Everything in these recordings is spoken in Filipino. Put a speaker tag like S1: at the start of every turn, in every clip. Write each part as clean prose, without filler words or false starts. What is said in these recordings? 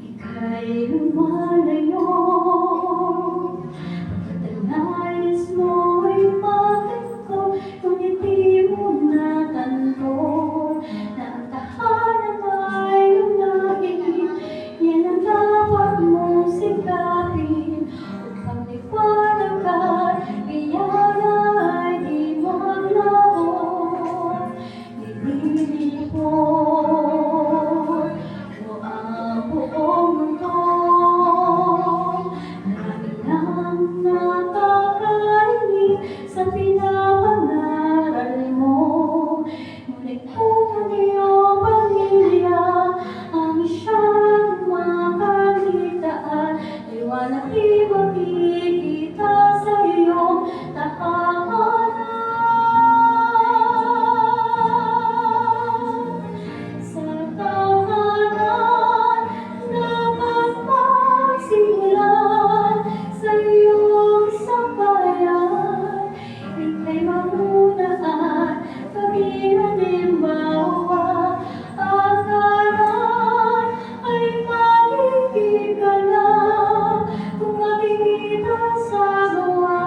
S1: Ika'y lumalayo, pagkat ang nais mo'y matanggap, ngunit di mo natanto na ang tahanan ay unahin. Yan ang dapat mong sikapin upang liwanag at biyaya ay di maglaho. Nililipot mo ang buong mundo, marami nang nakakarinig sa pinapangaral mo. Ngunit kung ang iyong pamilya ang isyang makalitaan, liwanag di makikita sa iyong tahanan. Sa tahanan dapat magsimulan, sa iyong sambayan ika'y mamuna at maging halimbawa. Akaran ay magiging ganap kung makikita sa gawa.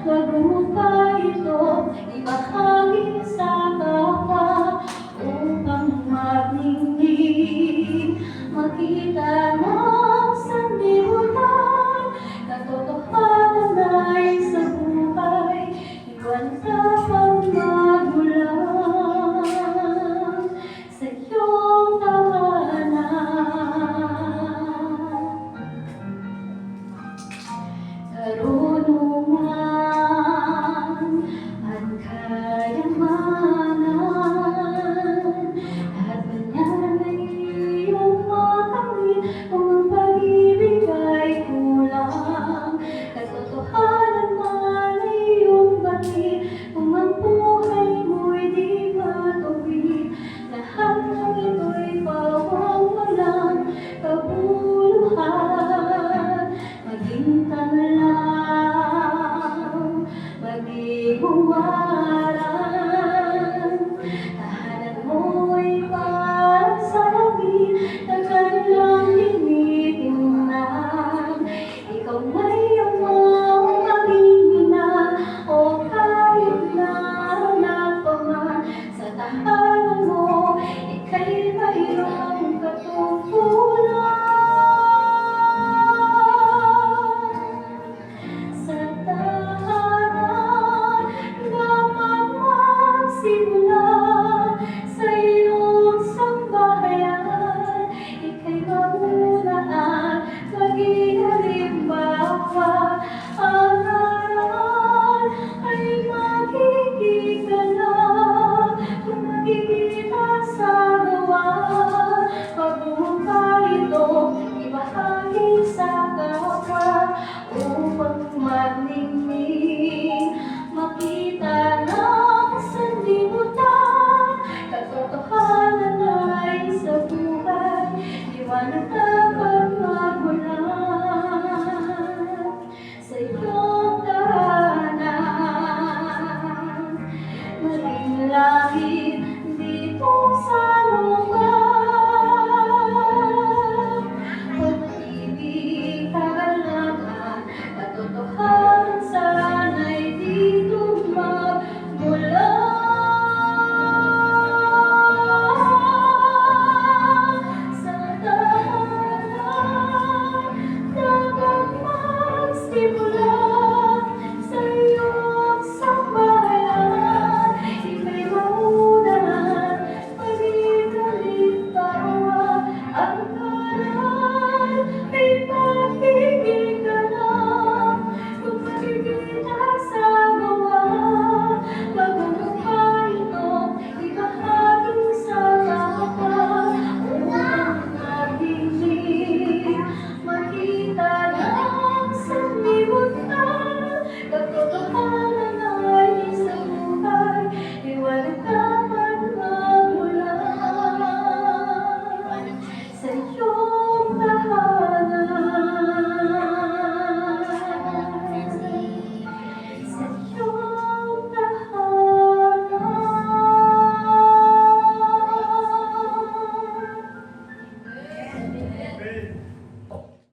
S1: Bago mo pa ito ibahagi sa kapwa, upang magnindig, makita ng sanlibutan, katotohanan ay sa buhay, iwan dapat magulang sa iyong tahanan. Karunungan at kayamanan, lahat na yan ay iyong makamit kung ang pag-ibig ay kulang. Katotohanan man ay iyong batid kung ang buhay mo'y di matuwid. Lahat ng ito'y pawang walang kabuluhan. Maging tanglaw, maging huwaran, tahanan mo'y parang salamin na kanilang tinitingnan. Ikaw na iyong maging ina, o kahit na anak pa man. Sa tahanan mo ika'y mayroong katungkulan. Sa tahanan dapat magsimula, sa iyong sambahayan ika'y mamuna at maging halimbawa. Ang aral ay magiging ganap kung magiging